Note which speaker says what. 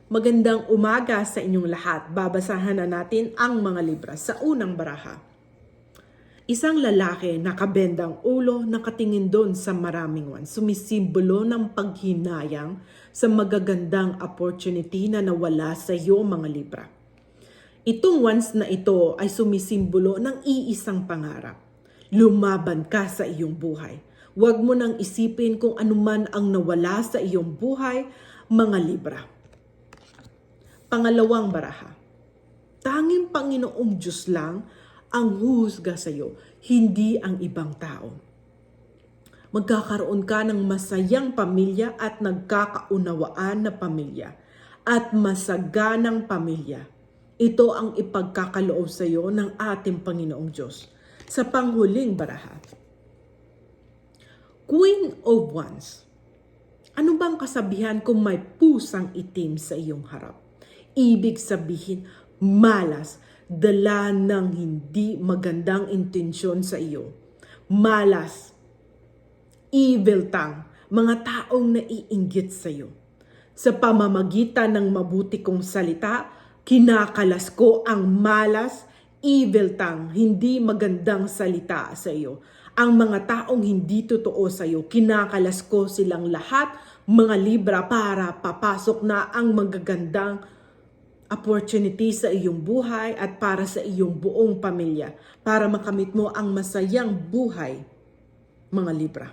Speaker 1: Magandang umaga sa inyong lahat. Babasahan na natin ang mga libra sa unang baraha. Isang lalaki nakabendang ulo, nakatingin doon sa maraming wan. Sumisimbolo ng paghinayang sa magagandang opportunity na nawala sa iyo, mga libra. Itong ones na ito ay sumisimbolo ng iisang pangarap. Lumaban ka sa iyong buhay. Huwag mo nang isipin kung anuman ang nawala sa iyong buhay, mga libra. Pangalawang baraha. Tanging Panginoong Diyos lang ang huhusga sa iyo, hindi ang ibang tao. Magkakaroon ka ng masayang pamilya at nagkakaunawaan na pamilya at masaganang pamilya. Ito ang ipagkakaloob sa iyo ng ating Panginoong Diyos. Sa panghuling baraha. Queen of Wands. Ano bang kasabihan kung may pusang itim sa iyong harap? Ibig sabihin, malas, dala ng hindi magandang intensyon sa iyo. Malas, evil tongue, mga taong naiinggit sa iyo. Sa pamamagitan ng mabuti kong salita, kinakalas ko ang malas, evil tongue, hindi magandang salita sa iyo. Ang mga taong hindi totoo sa iyo, kinakalas ko silang lahat, mga libra, para papasok na ang magagandang opportunity sa iyong buhay at para sa iyong buong pamilya, para makamit mo ang masayang buhay, mga libra.